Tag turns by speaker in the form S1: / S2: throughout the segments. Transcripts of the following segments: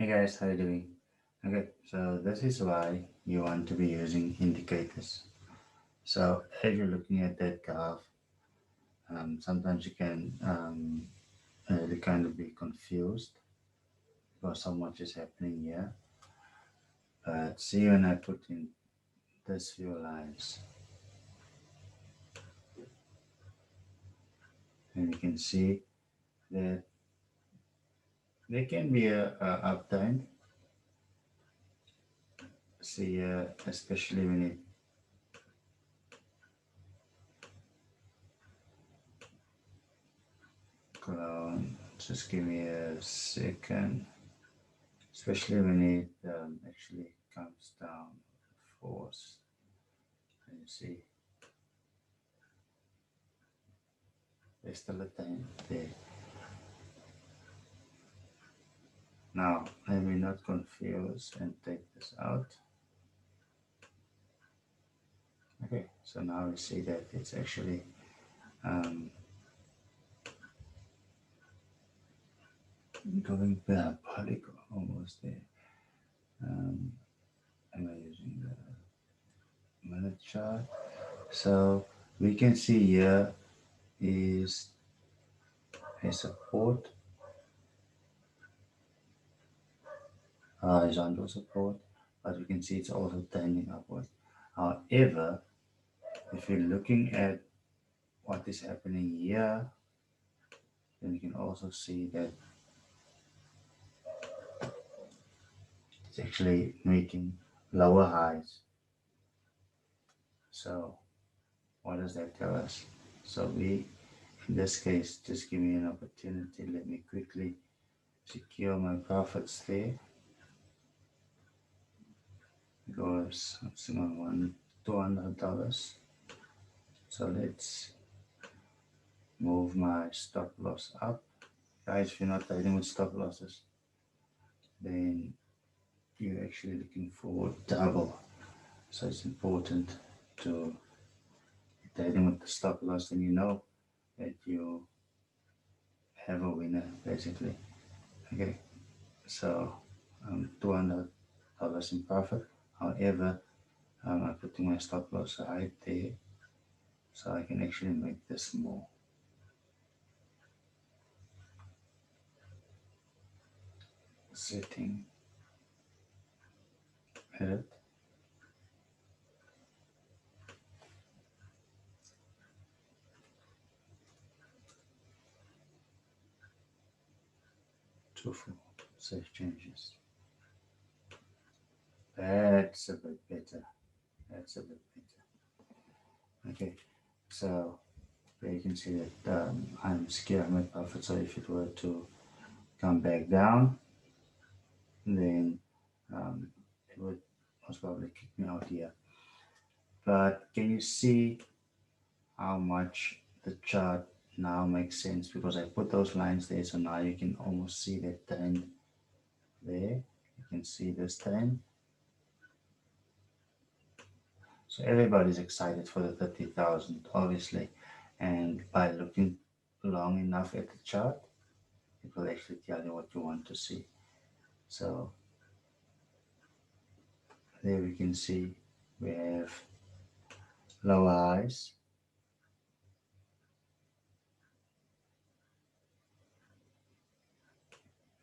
S1: Hey guys, how you doing? Okay, so this is why you want to be using indicators. So if you're looking at that graph, sometimes you can really kind of be confused because so much is happening here. But see when I put in this few lines, and you can see that there can be a uptime. See, especially when it clone. Just give me a second. Especially when it actually comes down force. And you see, there's still a time there. Now, let me not confuse and take this out. Okay, so now we see that it's actually um, going parabolic almost there. Um, am I using the minute chart? So we can see here is a support, horizontal support, but we can see it's also tending upward. However, if you're looking at what is happening here, then you can also see that it's actually making lower highs. So what does that tell us? So we, in this case, just give me an opportunity. Let me quickly secure my profits there because I'm seeing on $200. So let's move my stop loss up. Guys, if you're not trading with stop losses, then you're actually looking for double. So it's important to trading with the stop loss, then you know that you have a winner basically. Okay, so $200 in profit. However, I'm putting my stop loss right there so I can actually make this more. Setting edit. Two for save changes. That's a bit better. That's a bit better. Okay, so there you can see that I'm secure my profit. So if it were to come back down, then um, it would most probably kick me out here. But can you see how much the chart now makes sense? Because I put those lines there, so now you can almost see that trend there. You can see this trend. So everybody's excited for the 30,000, obviously. And by looking long enough at the chart, it will actually tell you what you want to see. So there we can see we have lower highs,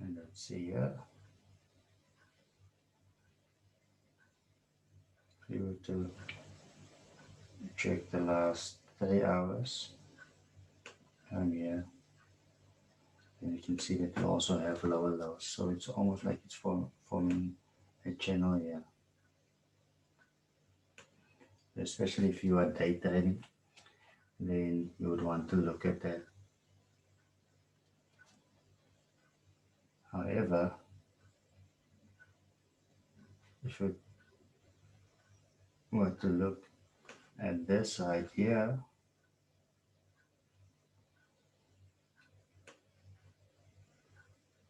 S1: and let's see here. If you were to check the last 3 hours, here, then you can see that we also have lower lows. So it's almost like it's forming a channel here. Especially if you are day trading, then you would want to look at that. However, if you were to look at this side here,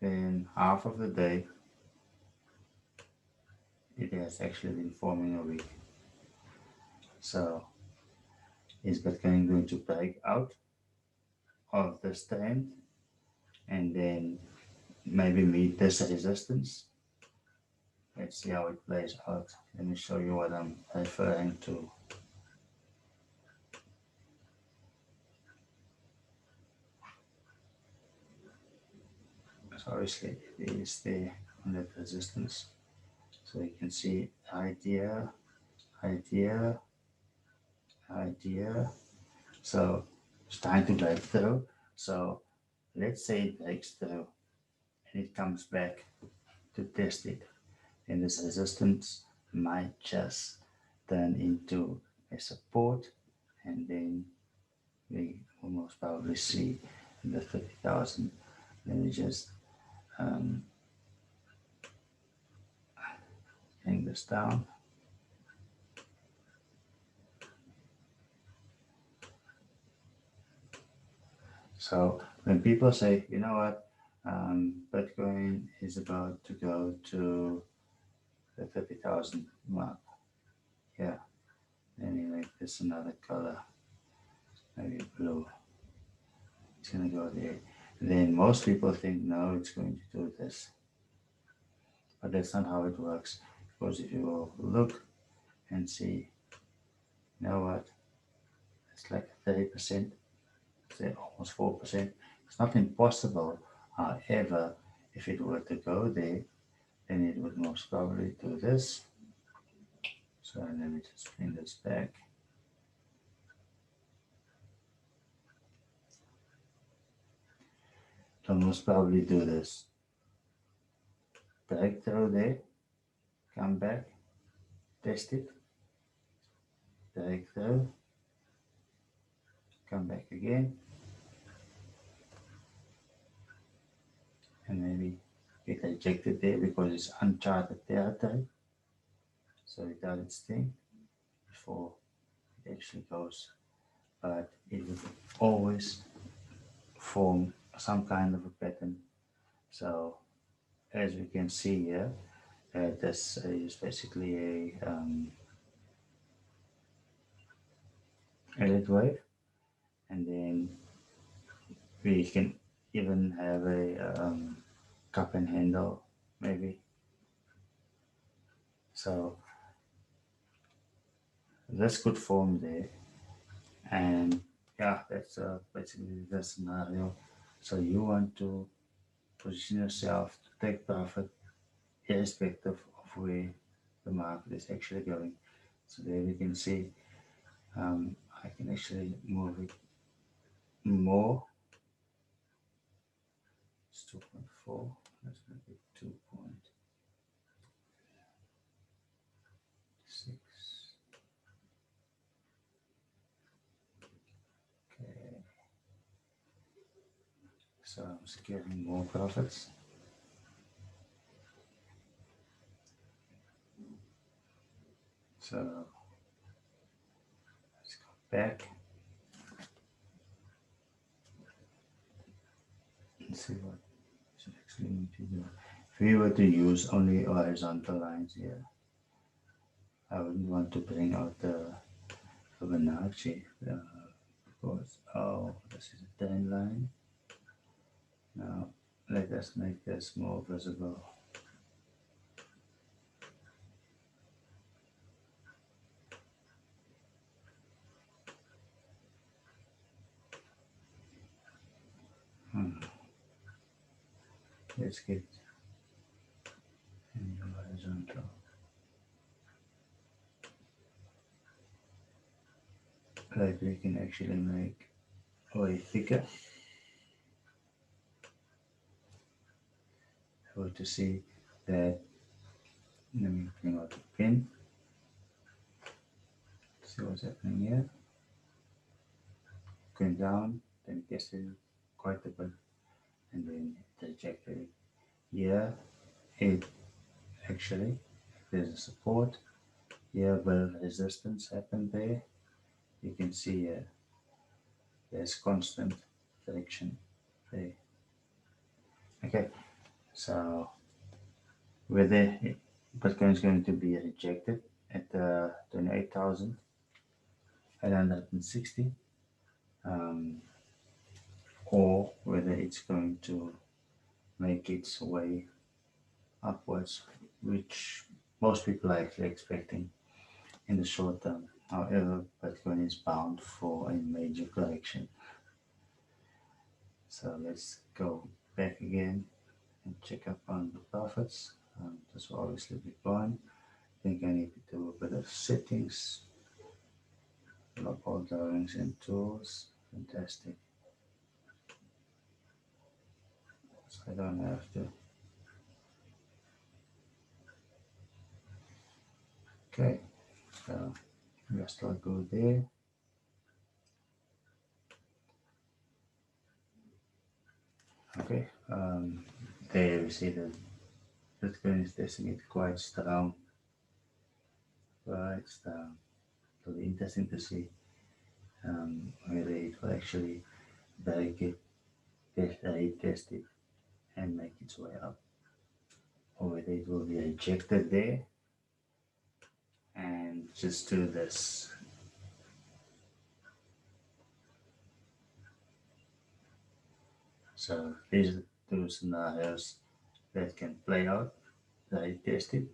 S1: then half of the day it has actually been forming a week. So is Bitcoin going to break out of this trend and then maybe meet this resistance? let's see how it plays out. Let me show you what I'm referring to. So obviously it is there on that resistance. So you can see idea, idea, idea. So it's time to break through. So let's say it breaks through and it comes back to test it. And this resistance might just turn into a support, and then we will most probably see the 30,000. Let me just hang this down. So when people say, you know what, Bitcoin is about to go to the 30,000 mark, yeah, let me make this another color, maybe blue. It's going to go there. Then most people think, no, it's going to do this. But that's not how it works. Because if you will look and see, you know what, it's like 30%, it's almost 4%. It's not impossible. However, if it were to go there, then it would most probably do this. So let me just bring this back. So most probably do this. Break through there, come back, test it, break through, come back again, and maybe get ejected there because it's uncharted territory. So it does its thing before it actually goes. But it will always form some kind of a pattern. So as we can see here, this is basically a lead wave, and then we can even have a cup and handle maybe. So this could form there, and yeah, that's basically the scenario. So you want to position yourself to take profit irrespective of where the market is actually going. So there we can see I can actually move it more. It's 2.4. Let's make it 2.6. Okay. So I'm securing more profits. So let's go back and see what we actually need to do. If we were to use only horizontal lines here, I wouldn't want to bring out the Fibonacci because, oh, this is a 10 line. Now, let us make this more visible. Let's get a new horizontal. Like we can actually make way thicker. So to see that, let me bring out the pen. See what's happening here. Going down, then tested quite a bit, and then trajectory. Here, it actually there's a support. Here, where resistance happened there, you can see here there's constant direction there. Okay, so whether Bitcoin is going to be rejected at 28,860, or whether it's going to make its way upwards, which most people are actually expecting in the short term. However, Bitcoin is bound for a major correction. So let's go back again and check up on the profits. This will obviously be gone. I think I need to do a bit of settings. Local drawings and tools. Fantastic. So I don't have to. Okay, so just I'll go there. Okay, there we see that Bitcoin is testing it quite strong. Quite strong. So it'll be interesting to see whether it will actually break it, test it, and make its way up, or whether it will be rejected there and just do this. So these are two scenarios that can play out. They test it.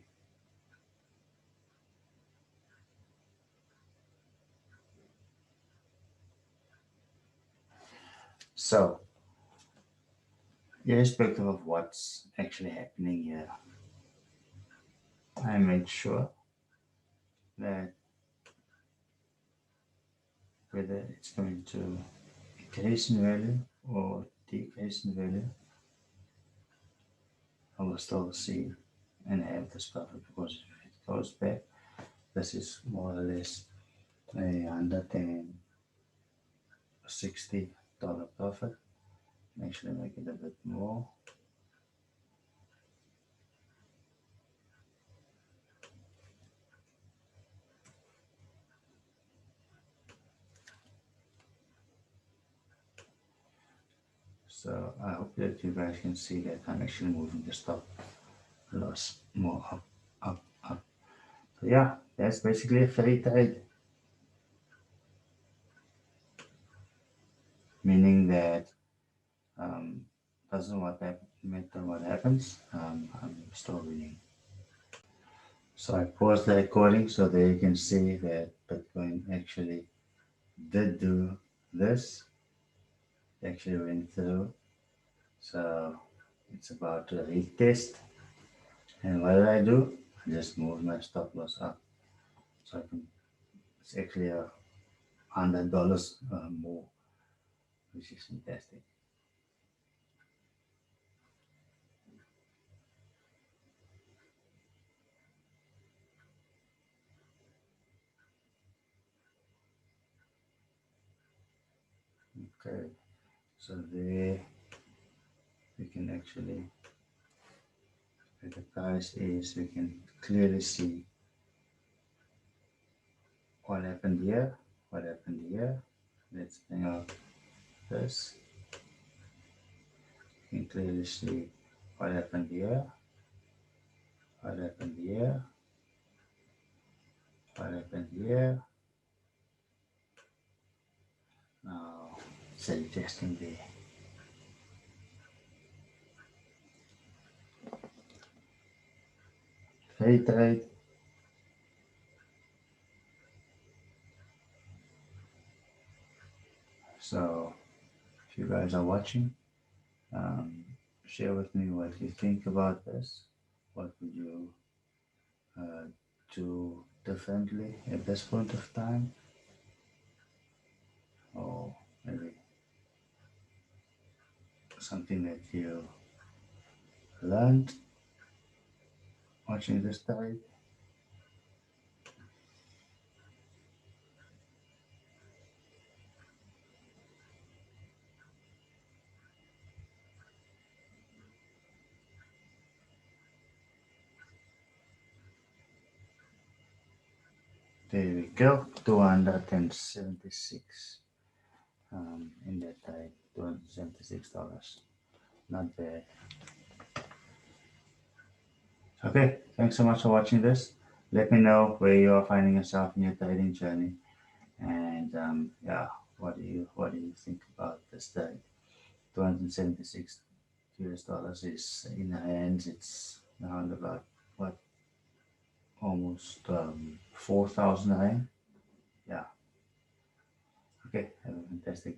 S1: So, irrespective of what's actually happening here, I made sure that whether it's going to increase in value or decrease in value, I will still see and have this profit, because if it goes back, this is more or less $160 profit. Actually make it a bit more. So I hope that you guys can see that I'm actually moving the stop loss more up, up, up. So yeah, that's basically a free trade. Meaning that doesn't matter what happens, I'm still winning. So I paused the recording so that you can see that Bitcoin actually did do this. It actually went through. So it's about to retest. And what did I do? I just moved my stop loss up. So I can, it's actually $100 more, which is fantastic. Okay, so there we can actually, where the price is, we can clearly see what happened here, what happened here. Let's bring out this. You can clearly see what happened here, what happened here, what happened here. Now, it's testing there. Very tight. So, if you guys are watching, um, share with me what you think about this. What would you uh, do differently at this point of time? Or maybe something that you learned watching this dive. There we go, 276 in that dive, $276. Not bad. Okay, thanks so much for watching this. Let me know where you are finding yourself in your trading journey, and yeah, what do you think about this trade? 276 US dollars is in the hands. It's around about what, almost 4,000 rand. Yeah. Okay, have a fantastic